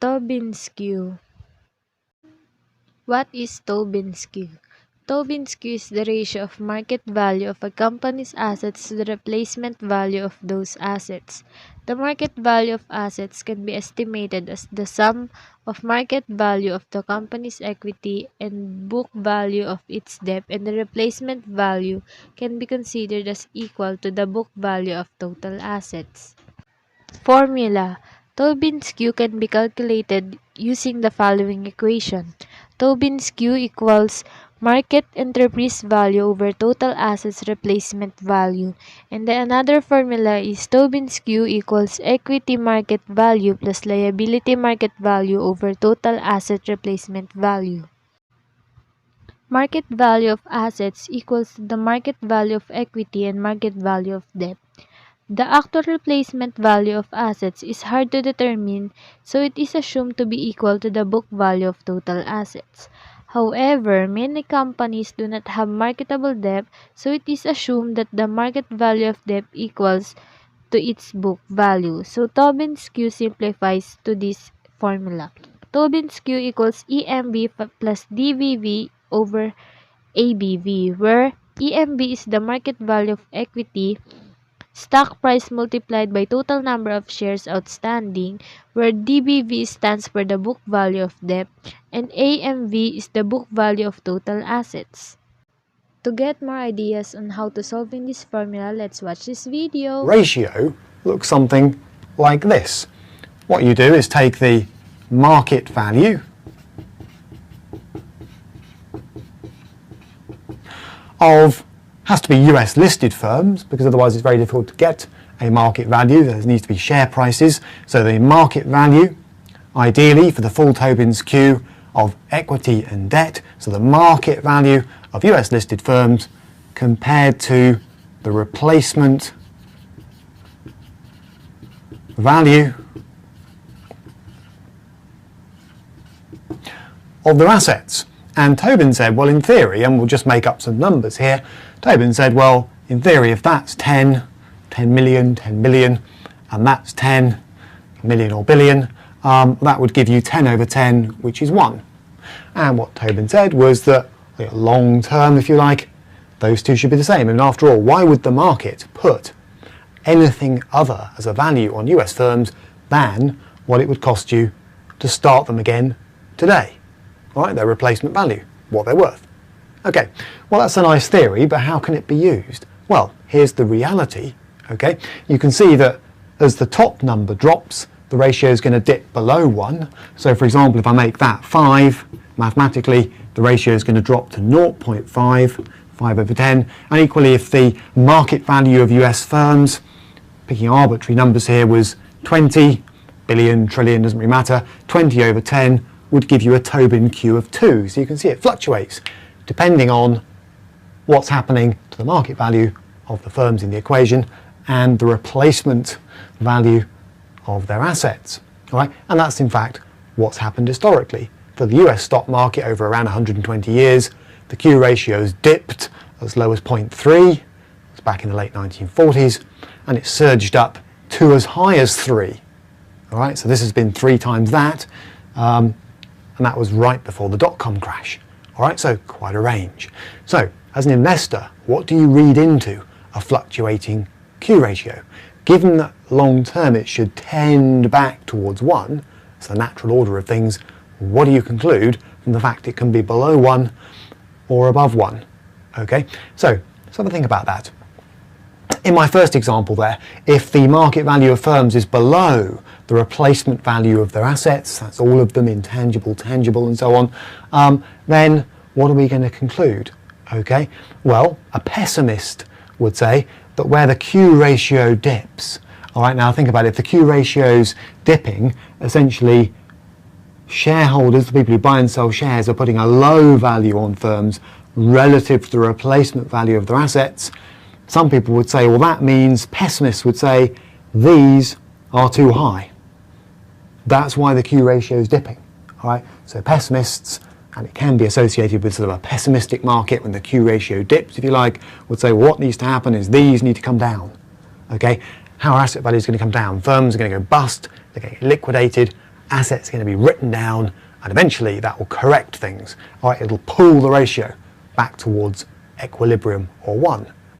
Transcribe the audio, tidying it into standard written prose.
Tobins'Q. What is Tobins'Q? Tobins'Q is the ratio of market value of a company's assets to the replacement value of those assets. The market value of assets can be estimated as the sum of market value of the company's equity and book value of its debt, and the replacement value can be considered as equal to the book value of total assets. Formula: Tobins'Q can be calculated using the following equation. Tobins'Q equals market enterprise value over total assets replacement value. And then another formula is Tobins'Q equals equity market value plus liability market value over total asset replacement value. Market value of assets equals the market value of equity and market value of debt. The actual replacement value of assets is hard to determine, so it is assumed to be equal to the book value of total assets. However, many companies do not have marketable debt, so it is assumed that the market value of debt equals to its book value. So Tobins'Q simplifies to this formula. Tobins'Q equals EMV plus DVV over ABV, where EMV is the market value of equity, stock price multiplied by total number of shares outstanding, where DBV stands for the book value of debt, and AMV is the book value of total assets. To get more ideas on how to solve in this formula, let's watch this video. Ratio looks something like this. What you do is take the market value of, has to be US listed firms, because otherwise it's very difficult to get a market value. There needs to be share prices. So the market value, ideally for the full Tobins'Q, of equity and debt, so the market value of US listed firms compared to the replacement value of their assets. And Tobin said, well, in theory, and we'll just make up some numbers here, Tobin said, well, in theory, if that's 10 million, 10 billion, and that's 10 million or billion, that would give you 10 over 10, which is 1. And what Tobin said was that, long term, if you like, those two should be the same. And after all, why would the market put anything other as a value on US firms than what it would cost you to start them again today? All right, their replacement value, what they're worth. Okay, well, that's a nice theory, but how can it be used? Well, here's the reality, okay? You can see that as the top number drops, the ratio is going to dip below 1. So, for example, if I make that 5, mathematically, the ratio is going to drop to 0.5, 5 over 10. And equally, if the market value of US firms, picking arbitrary numbers here, was 20 billion, trillion, doesn't really matter, 20 over 10 would give you a Tobins'Q of 2. So you can see it fluctuates depending on what's happening to the market value of the firms in the equation and the replacement value of their assets. All right? And that's in fact what's happened historically. For the US stock market over around 120 years, the Q ratio's dipped as low as 0.3, it's back in the late 1940s, and it surged up to as high as 3. All right? So this has been 3 times that. And that was right before the dot-com crash. All right, so quite a range. So, as an investor, what do you read into a fluctuating Q ratio? Given that long term it should tend back towards 1, it's the natural order of things, what do you conclude from the fact it can be below 1 or above 1? Okay, so let's have a think about that. In my first example there, if the market value of firms is below the replacement value of their assets, that's all of them, intangible, tangible, and so on, then what are we going to conclude? Okay, well, a pessimist would say that where the Q ratio dips, all right, now think about it, if the Q ratio's dipping, essentially shareholders, the people who buy and sell shares, are putting a low value on firms relative to the replacement value of their assets. Some people would say, well, that means, pessimists would say, these are too high. That's why the Q ratio is dipping. All right? So pessimists, and it can be associated with sort of a pessimistic market when the Q ratio dips, if you like, would say, well, what needs to happen is these need to come down. Okay? How are asset values going to come down? Firms are going to go bust, they're going to get liquidated, assets are going to be written down, and eventually that will correct things. Right, it'll pull the ratio back towards equilibrium or 1.